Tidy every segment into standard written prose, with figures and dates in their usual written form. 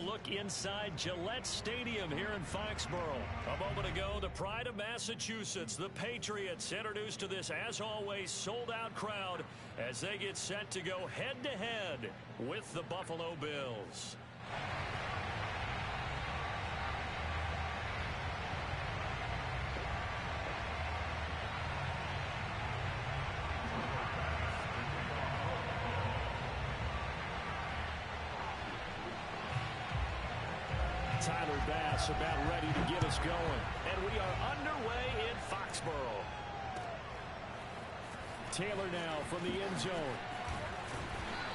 look inside Gillette Stadium here in Foxborough. A moment ago, the pride of Massachusetts, the Patriots, introduced to this, as always, sold-out crowd as they get set to go head-to-head with the Buffalo Bills. Tyler Bass about ready to get us going. And we are underway in Foxborough. Taylor now from the end zone.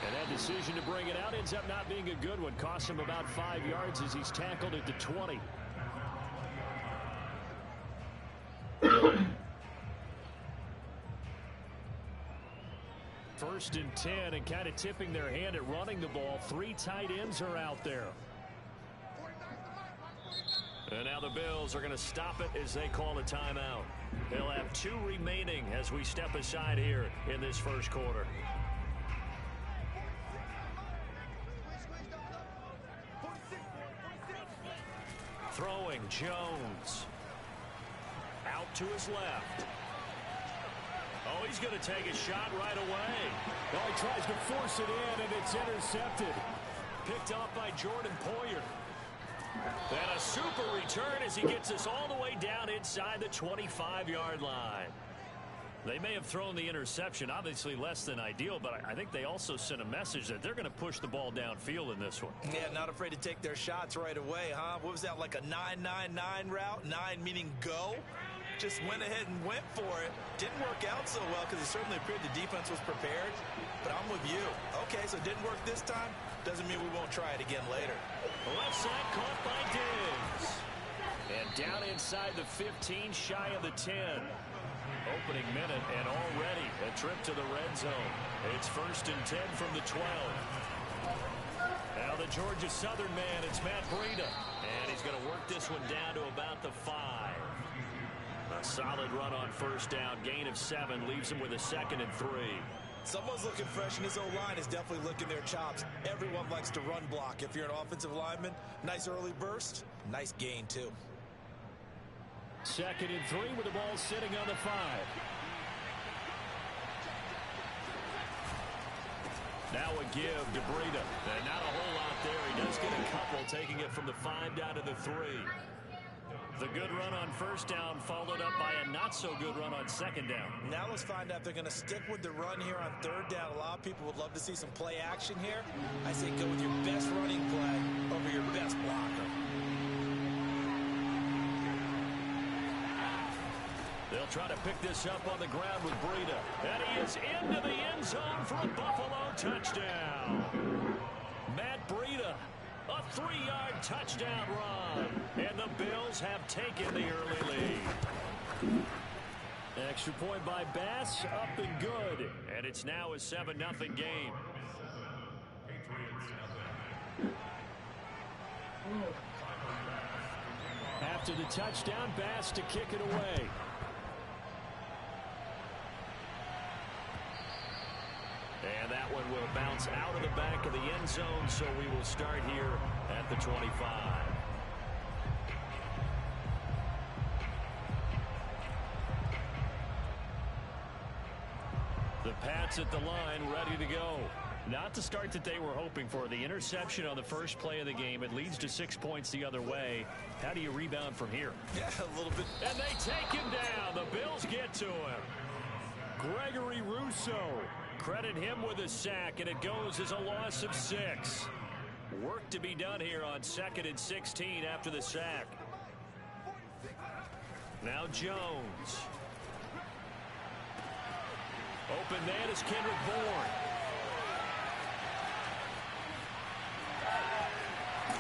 And that decision to bring it out ends up not being a good one. Costs him about 5 yards as he's tackled at the 20. First and 10, and kind of tipping their hand at running the ball. 3 tight ends are out there. And now the Bills are going to stop it as they call a timeout. They'll have 2 remaining as we step aside here in this first quarter. Throwing Jones. Out to his left. Oh, he's going to take a shot right away. Well, he tries to force it in, and it's intercepted. Picked off by Jordan Poyer. And a super return as he gets us all the way down inside the 25-yard line. They may have thrown the interception, obviously less than ideal, but I think they also sent a message that they're going to push the ball downfield in this one. Yeah, not afraid to take their shots right away, huh? What was that, like a 9-9-9 route? 9 meaning go? Just went ahead and went for it. Didn't work out so well because it certainly appeared the defense was prepared. But I'm with you. Okay, so it didn't work this time. Doesn't mean we won't try it again later. Left side caught by Diggs. And down inside the 15, shy of the 10. Opening minute, and already a trip to the red zone. It's first and 10 from the 12. Now the Georgia Southern man, it's Matt Breida. And he's going to work this one down to about the 5. A solid run on first down. Gain of 7 leaves him with a 2nd and 3. Someone's looking fresh, and his O-line is definitely licking their chops. Everyone likes to run block. If you're an offensive lineman, nice early burst, nice gain, too. 2nd and 3 with the ball sitting on the 5. Now a give to Breida. And not a whole lot there. He does get a couple, taking it from the 5 down to the 3. The good run on first down followed up by a not-so-good run on 2nd down. Now let's find out if they're going to stick with the run here on 3rd down. A lot of people would love to see some play action here. I say go with your best running play over your best blocker. They'll try to pick this up on the ground with Breida. And he is into the end zone for a Buffalo touchdown. Matt Breida, a 3-yard touchdown run. And the Bills have taken the early lead. Extra point by Bass, up and good. And it's now a 7-0 game. After the touchdown, Bass to kick it away. And that one will bounce out of the back of the end zone, so we will start here at the 25. The Pats at the line, ready to go. Not the start that they were hoping for. The interception on the first play of the game. It leads to 6 points the other way. How do you rebound from here? Yeah, a little bit. And they take him down. The Bills get to him. Gregory Rousseau. Credit him with a sack, and it goes as a loss of 6. Work to be done here on 2nd and 16 after the sack. Now Jones. Open man is Kendrick Bourne.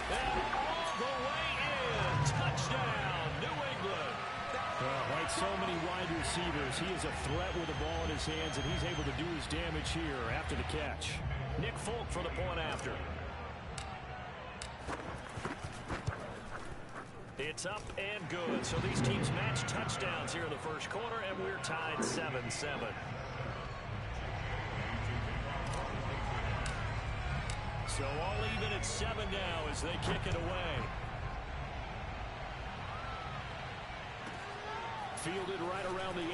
And all the way in. Touchdown, New England. Like so many wide receivers, he is a threat with the ball in his hands, and he's able to do his damage here after the catch. Nick Folk for the point after. It's up and good. So these teams match touchdowns here in the first quarter, and we're tied 7-7. So all even at 7 now as they kick it away. Fielded right around the 8.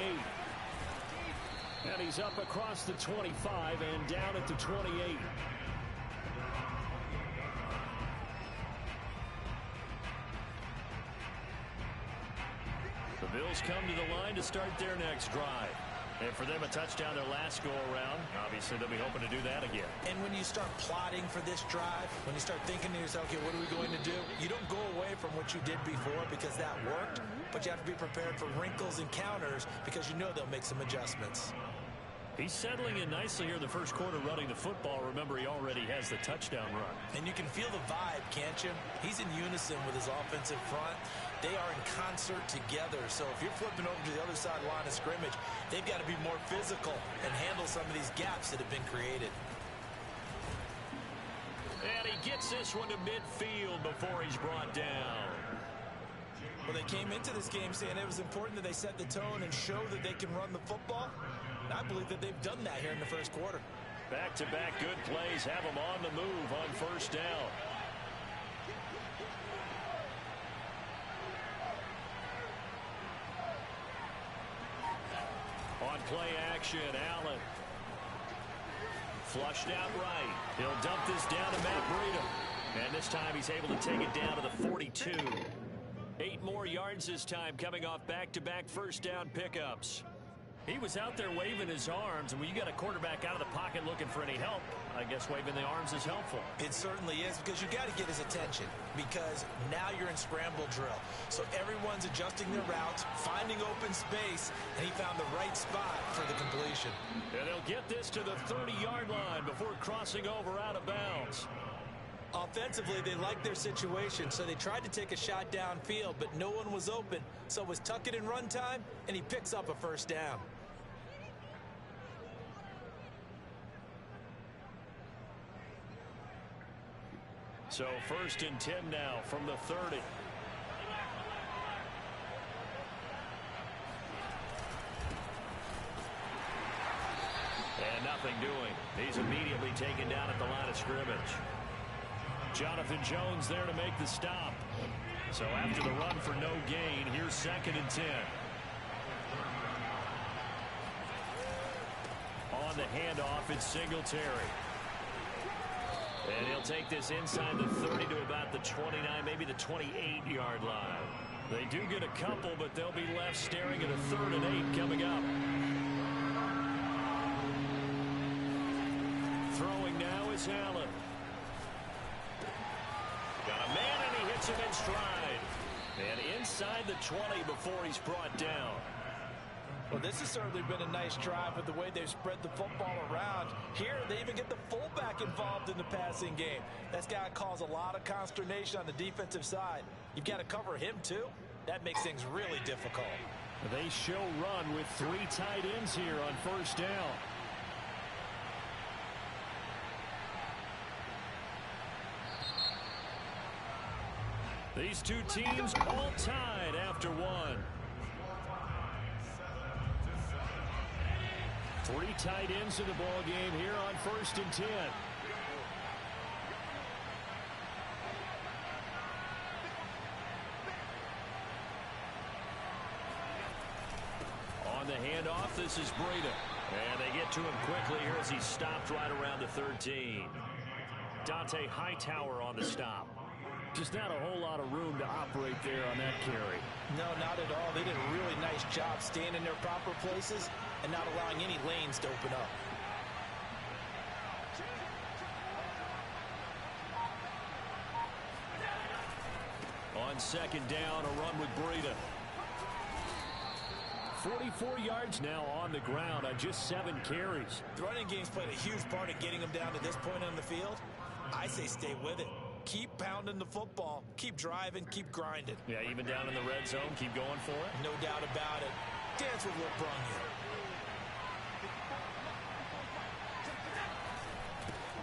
And he's up across the 25 and down at the 28. The Bills come to the line to start their next drive. And for them, a touchdown their last go-around. Obviously, they'll be hoping to do that again. And when you start plotting for this drive, when you start thinking to yourself, okay, what are we going to do? You don't go away from what you did before because that worked, but you have to be prepared for wrinkles and counters because you know they'll make some adjustments. He's settling in nicely here in the first quarter running the football. Remember, he already has the touchdown run. And you can feel the vibe, can't you? He's in unison with his offensive front. They are in concert together. So if you're flipping over to the other side line of scrimmage, they've got to be more physical and handle some of these gaps that have been created. And he gets this one to midfield before he's brought down. Well, they came into this game saying it was important that they set the tone and show that they can run the football. And I believe that they've done that here in the first quarter. Back-to-back good plays have them on the move on first down. On play action, Allen. Flushed out right. He'll dump this down to Mack Med. And this time he's able to take it down to the 42. 8 more yards this time coming off back-to-back first down pickups. He was out there waving his arms, and when you got a quarterback out of the pocket looking for any help, I guess waving the arms is helpful. It certainly is, because you got to get his attention, because now you're in scramble drill. So everyone's adjusting their routes, finding open space, and he found the right spot for the completion. And they'll get this to the 30-yard line before crossing over out of bounds. Offensively, they liked their situation, so they tried to take a shot downfield, but no one was open. So it was tuck it in run time, and he picks up a first down. So 1st and 10 now from the 30. And nothing doing. He's immediately taken down at the line of scrimmage. Jonathan Jones there to make the stop. So after the run for no gain, here's 2nd and 10. On the handoff, it's Singletary. And he'll take this inside the 30 to about the 29, maybe the 28-yard line. They do get a couple, but they'll be left staring at a 3rd and 8 coming up. Throwing now is Allen. Got a man, and he hits him in stride. And inside the 20 before he's brought down. Well, this has certainly been a nice drive with the way they've spread the football around. Here, they even get the fullback involved in the passing game. That's got to cause a lot of consternation on the defensive side. You've got to cover him, too. That makes things really difficult. They show run with 3 tight ends here on first down. These two teams all tied after one. 3 tight ends in the ball game here on 1st and 10. On the handoff, this is Breida. And they get to him quickly here as he's stopped right around the 13. Dante Hightower on the stop. Just not a whole lot of room to operate there on that carry. No, not at all. They did a really nice job staying in their proper places and not allowing any lanes to open up. On 2nd down, a run with Breida. 44 yards now on the ground on just 7 carries. The running game's played a huge part in getting them down to this point on the field. I say stay with it. Keep pounding the football. Keep driving. Keep grinding. Yeah, even down in the red zone, keep going for it. No doubt about it. Dance with what brung you.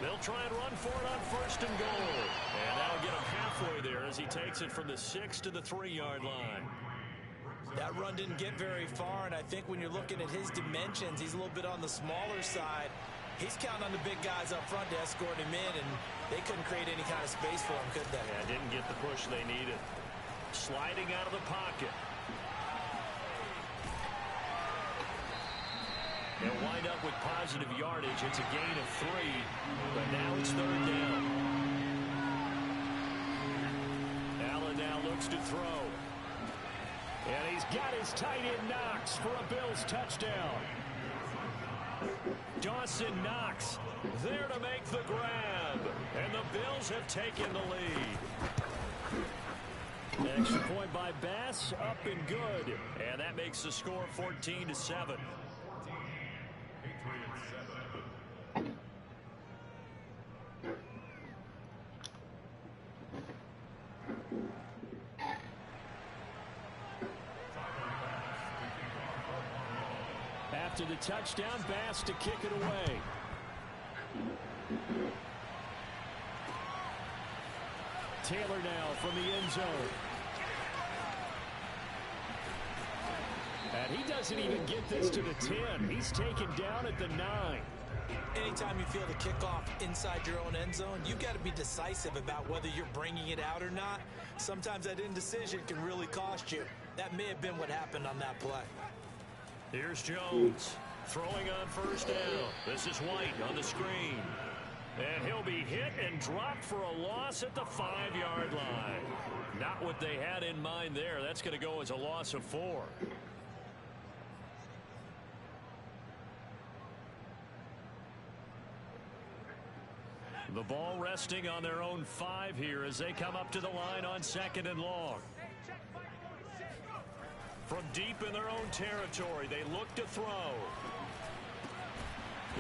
They'll try and run for it on 1st and goal. And that'll get him halfway there as he takes it from the 6 to the 3-yard line. That run didn't get very far, and I think when you're looking at his dimensions, he's a little bit on the smaller side. He's counting on the big guys up front to escort him in, and they couldn't create any kind of space for him, could they? Yeah, didn't get the push they needed. Sliding out of the pocket. They'll wind up with positive yardage. It's a gain of 3, but now it's 3rd down. Allen now looks to throw. And he's got his tight end Knox for a Bills touchdown. Dawson Knox there to make the grab. And the Bills have taken the lead. Extra point by Bass, up and good. And that makes the score 14-7. After the touchdown, Bass to kick it away. Taylor now from the end zone. And he doesn't even get this to the 10. He's taken down at the 9. Anytime you feel the kickoff inside your own end zone, you've got to be decisive about whether you're bringing it out or not. Sometimes that indecision can really cost you. That may have been what happened on that play. Here's Jones throwing on 1st down. This is White on the screen. And he'll be hit and dropped for a loss at the 5-yard line. Not what they had in mind there. That's going to go as a loss of 4. The ball resting on their own 5 here as they come up to the line on 2nd and long. From deep in their own territory, they look to throw.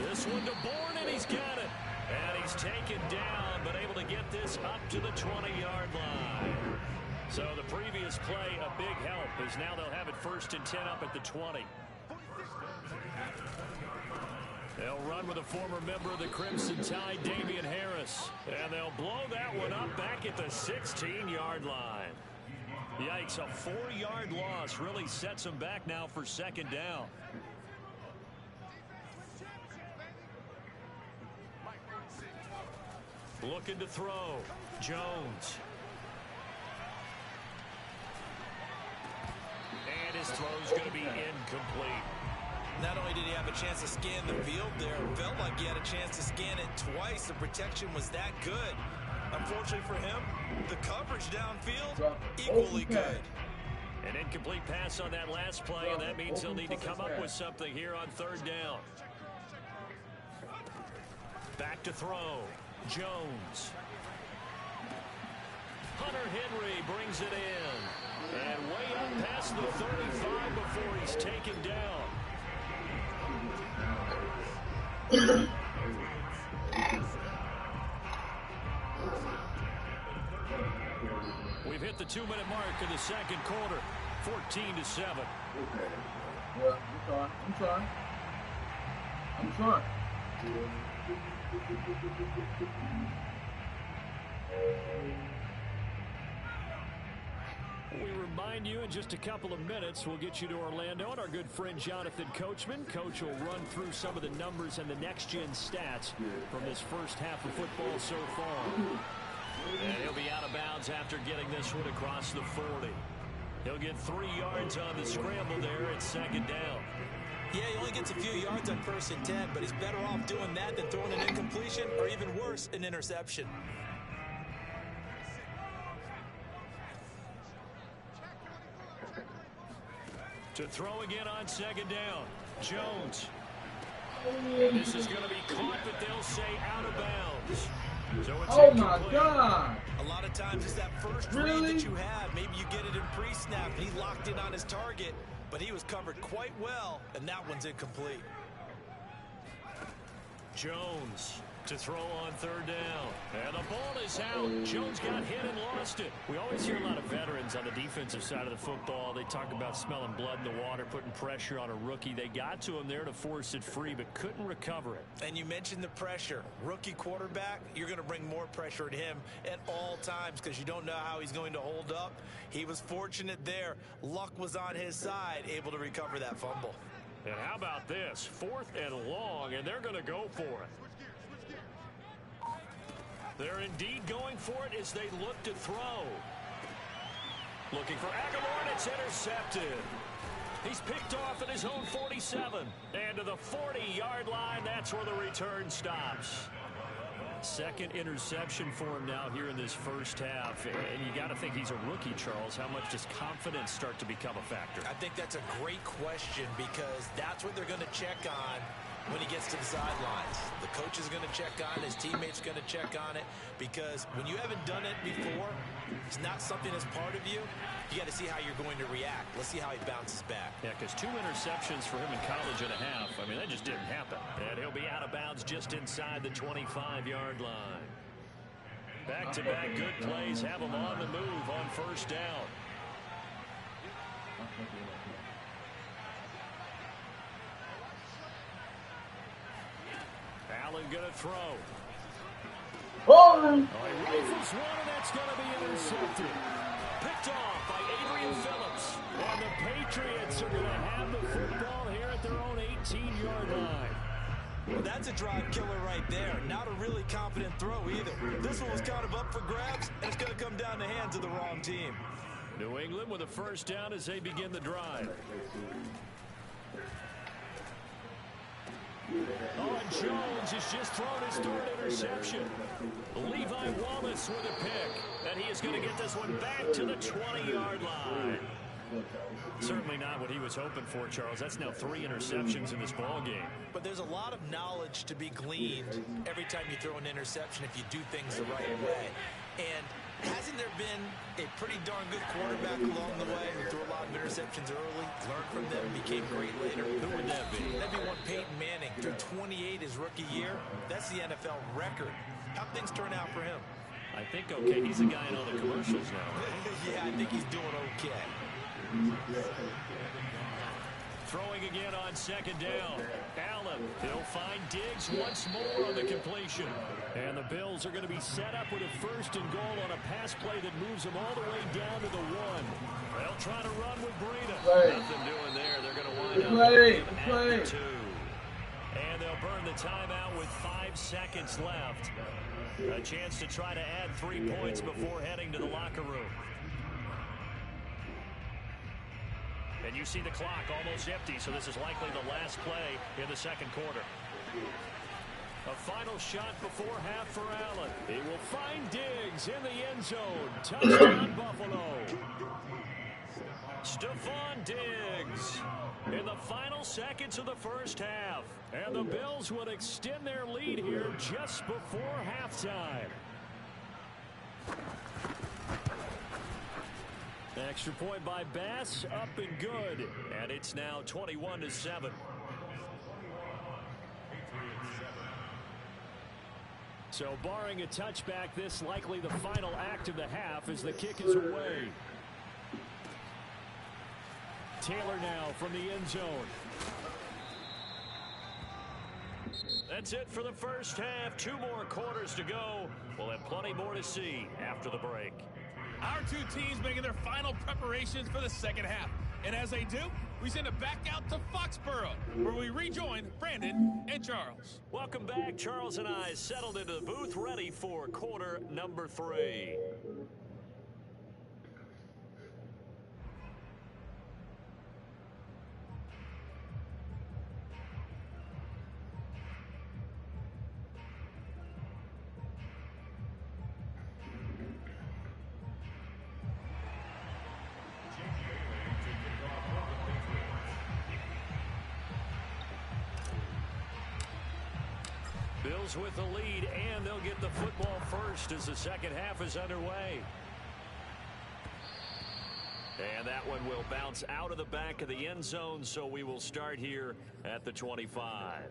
This one to Bourne, and he's got it. And he's taken down, but able to get this up to the 20-yard line. So the previous play, a big help, as now they'll have it 1st and 10 up at the 20. They'll run with a former member of the Crimson Tide, Damian Harris. And they'll blow that one up back at the 16-yard line. Yikes, a 4-yard loss really sets them back now for 2nd down. Looking to throw. Jones. And his throw's going to be incomplete. Not only did he have a chance to scan the field there, it felt like he had a chance to scan it twice. The protection was that good. Unfortunately for him, the coverage downfield, equally good. An incomplete pass on that last play, and that means he'll need to come up with something here on 3rd down. Back to throw. Jones. Hunter Henry brings it in. And way up past the 35 before he's taken down. We've hit the 2-minute mark in the 2nd quarter. 14-7. Yeah, I'm trying. We remind you in just a couple of minutes we'll get you to Orlando and our good friend Jonathan Coachman. Coach will run through some of the numbers and the next-gen stats from this first half of football so far. And he'll be out of bounds after getting this one across the 40. He'll get 3 yards on the scramble there at 2nd down. Yeah, he only gets a few yards on 1st and 10, but he's better off doing that than throwing an incompletion or even worse, an interception. To throw again on 2nd down. Jones. And this is going to be caught, but they'll say out of bounds. So it's my God. A lot of times it's that first read that you have. Maybe you get it in pre-snap, and he locked in on his target, but he was covered quite well, and that one's incomplete. Jones to throw on 3rd down. And the ball is out. Jones got hit and lost it. We always hear a lot of veterans on the defensive side of the football. They talk about smelling blood in the water, putting pressure on a rookie. They got to him there to force it free, but couldn't recover it. And you mentioned the pressure. Rookie quarterback, you're going to bring more pressure at him at all times because you don't know how he's going to hold up. He was fortunate there. Luck was on his side, able to recover that fumble. And how about this? 4th and long, and they're going to go for it. They're indeed going for it as they look to throw. Looking for Aguilar, and it's intercepted. He's picked off at his own 47. And to the 40-yard line, that's where the return stops. Second interception for him now here in this first half. And you got to think he's a rookie, Charles. How much does confidence start to become a factor? I think that's a great question because that's what they're going to check on when he gets to the sidelines. The coach is going to check on it. His teammates are going to check on it because when you haven't done it before, it's not something that's part of you. You got to see how you're going to react. Let's see how he bounces back. Yeah, because 2 interceptions for him in college and a half. I mean, that just didn't happen. And he'll be out of bounds just inside the 25-yard line. Back-to-back good plays have him on the move on first down. Allen going to throw. Oh! He rifles one, and that's going to be intercepted. Picked off by Adrian Phillips. And the Patriots are going to have the football here at their own 18-yard line. Well, that's a drive killer right there. Not a really confident throw either. This one was kind of up for grabs, and it's going to come down the hands of the wrong team. New England with a first down as they begin the drive. And Jones has just thrown his 3rd interception. Levi Wallace with a pick. And he is going to get this one back to the 20-yard line. Certainly not what he was hoping for, Charles. That's now 3 interceptions in this ball game. But there's a lot of knowledge to be gleaned every time you throw an interception if you do things the right way. And hasn't there been a pretty darn good quarterback along the way who threw a lot of interceptions early, learned from them, became great later? Who would that be? That'd be one Peyton Manning. Threw 28 his rookie year. That's the NFL record. How'd things turn out for him? I think okay. He's a guy in all the commercials now. Yeah, I think he's doing okay. Throwing again on second down. Allen, he'll find Diggs once more on the completion. And the Bills are going to be set up with a 1st and goal on a pass play that moves them all the way down to the 1. They'll try to run with Breida. Nothing doing there. They're going to wind up at the 2. And they'll burn the timeout with 5 seconds left. A chance to try to add 3 points before heading to the locker room. And you see the clock almost empty, so this is likely the last play in the second quarter. A final shot before half for Allen. He will find Diggs in the end zone. Touchdown, Buffalo. Stephon Diggs in the final seconds of the first half. And the Bills would extend their lead here just before halftime. Extra point by Bass, up and good. And it's now 21-7. So barring a touchback, this likely the final act of the half as the kick is away. Taylor now from the end zone. That's it for the first half. 2 more quarters to go. We'll have plenty more to see after the break. Our 2 teams making their final preparations for the second half. And as they do, we send it back out to Foxborough, where we rejoin Brandon and Charles. Welcome back. Charles and I settled into the booth, ready for quarter number 3. Bills with the lead, and they'll get the football first as the second half is underway. And that one will bounce out of the back of the end zone, so we will start here at the 25.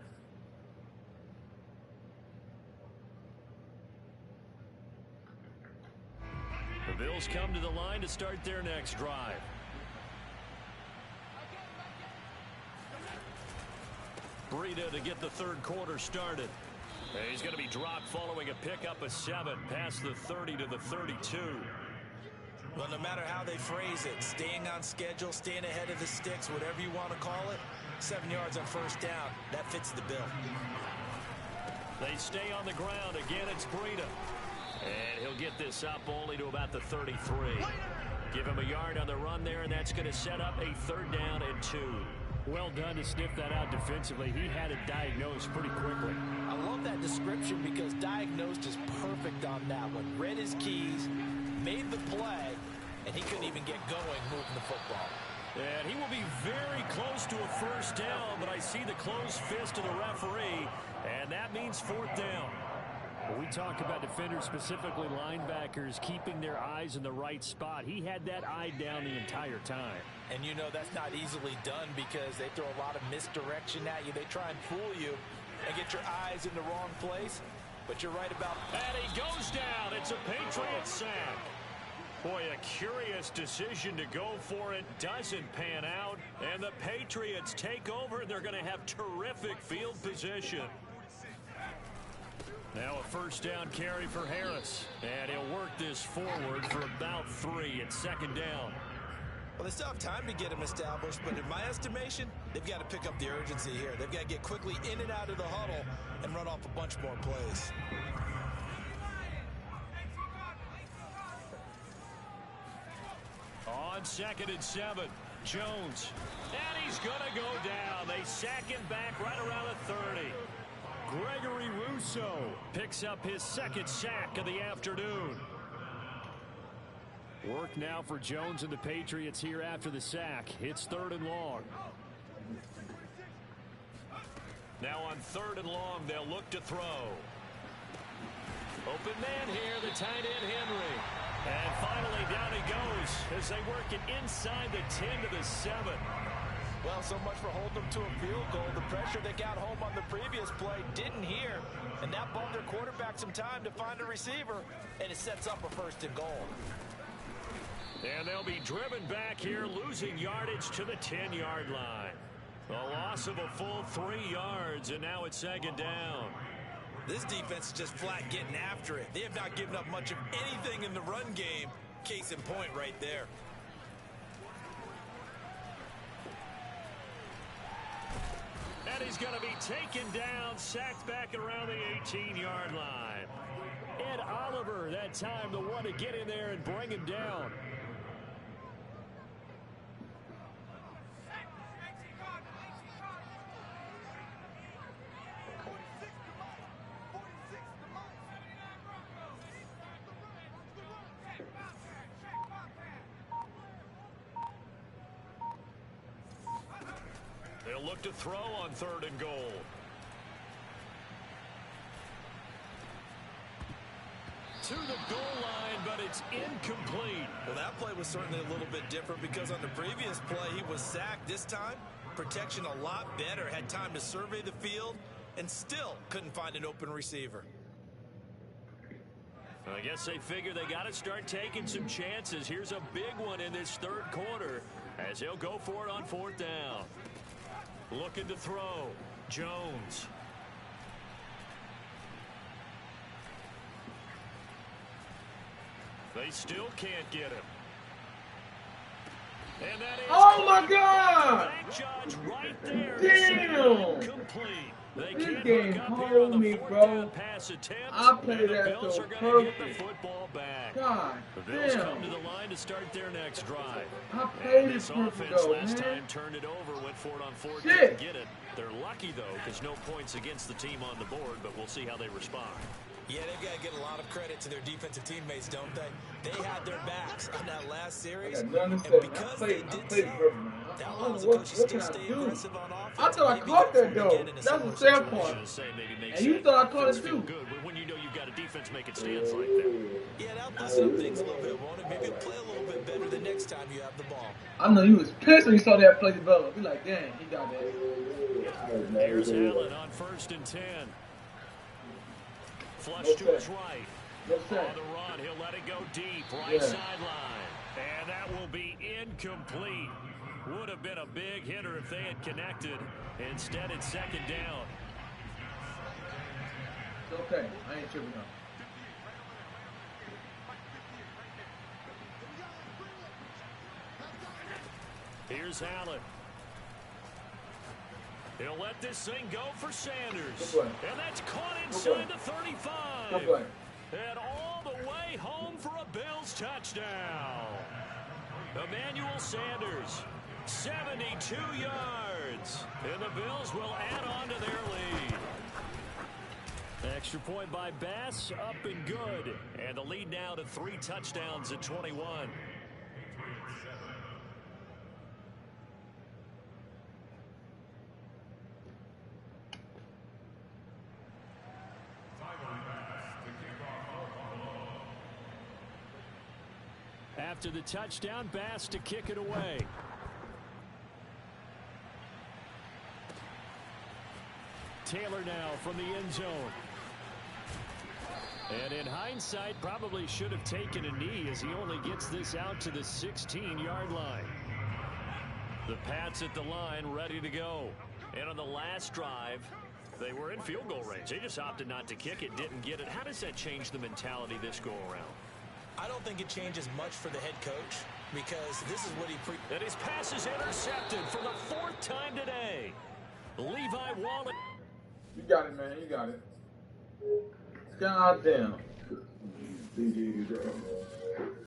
The Bills come to the line to start their next drive. Breida to get the third quarter started. He's going to be dropped following a pickup of 7 past the 30 to the 32. Well, no matter how they phrase it, staying on schedule, staying ahead of the sticks, whatever you want to call it, 7 yards on first down. That fits the bill. They stay on the ground. Again, it's Breida. And he'll get this up only to about the 33. Give him a yard on the run there, and that's going to set up a 3rd down and 2. Well done to sniff that out defensively. He had it diagnosed pretty quickly. I love that description because diagnosed is perfect on that one. Read his keys, made the play, and he couldn't even get going moving the football. And he will be very close to a 1st down, but I see the closed fist of the referee, and that means 4th down. When we talk about defenders, specifically linebackers, keeping their eyes in the right spot, he had that eye down the entire time. And you know that's not easily done because they throw a lot of misdirection at you. They try and fool you and get your eyes in the wrong place. But you're right about that. And he goes down. It's a Patriot sack. Boy, a curious decision to go for it. Doesn't pan out. And the Patriots take over. They're going to have terrific field position. Now a 1st down carry for Harris. And he'll work this forward for about 3 at 2nd down. Well, they still have time to get him established, but in my estimation, they've got to pick up the urgency here. They've got to get quickly in and out of the huddle and run off a bunch more plays. On 2nd and 7, Jones. And he's going to go down. They sack him back right around the 30. Gregory Rousseau picks up his 2nd sack of the afternoon. Work now for Jones and the Patriots here after the sack. It's 3rd and long. Now on 3rd and long, they'll look to throw. Open man here, the tight end Henry. And finally down he goes as they work it inside the 10 to the 7. Well, so much for holding them to a field goal. The pressure they got home on the previous play didn't hear, and that bought their quarterback some time to find a receiver, and it sets up a 1st and goal. And they'll be driven back here, losing yardage to the 10-yard line. A loss of a full 3 yards, and now it's 2nd down. This defense is just flat getting after it. They have not given up much of anything in the run game. Case in point right there. And he's going to be taken down, sacked back around the 18-yard line. Ed Oliver, that time, the one to get in there and bring him down. They'll look to throw on 3rd and goal. To the goal line, but it's incomplete. Well, that play was certainly a little bit different because on the previous play, he was sacked. This time, protection a lot better. Had time to survey the field and still couldn't find an open receiver. I guess they figure they got to start taking some chances. Here's a big one in this 3rd quarter as he'll go for it on 4th down. Looking to throw. Jones. They still can't get him. And that is oh my God! Judge right there. Damn! Complete. They This can't game hook up here on hold the me, 4th bro. down pass attempt. I played and the that Bills so are going to get the perfect. football back. God The Bills damn. come to the line to start their next drive. I played And it this perfect offense though, last man. time turned it over, went for it on 4th, Shit. didn't get it. They're lucky, though, because no points against the team on the board, but we'll see how they respond. Yeah, they've got to get a lot of credit to their defensive teammates, don't they? They had their backs on that last series, I got nothing and to say. because I they played did it so, perfect, man. that I don't allows know the what coaches to can I stay do. aggressive on offense. I thought I Maybe caught go that for it though. again in a That's similar the sad situation. part. I was gonna say, maybe makes And you thought I caught it feel too. good, but when you know you've got a defense making stands like that. Yeah, that'll loosen up things a little bit, won't it? Maybe you'll play a little bit better the next time you have the ball. I know you was pissed when you saw that play develop. You like, dang, he got that. Here's Allen on 1st and 10. Flush to his right. No On sense. the run, he'll let it go deep, right Yeah. sideline. And that will be incomplete. Would have been a big hitter if they had connected. Instead, it's 2nd down. It's okay. I ain't tripping out. Here's Allen. He'll let this thing go for Sanders. Good play. And that's caught Good inside play. the 35. Good play. And all the way home for a Bills touchdown. Emmanuel Sanders, 72 yards. And the Bills will add on to their lead. Extra point by Bass, up and good. And the lead now to 3 touchdowns at 21. After the touchdown, Bass to kick it away. Taylor now from the end zone. And in hindsight, probably should have taken a knee as he only gets this out to the 16-yard line. The Pats at the line, ready to go. And on the last drive, they were in field goal range. They just opted not to kick it, didn't get it. How does that change the mentality this go-around? I don't think it changes much for the head coach because this is what he And his pass is intercepted for the 4th time today. Levi Wallace. You got it, man. You got it. God damn.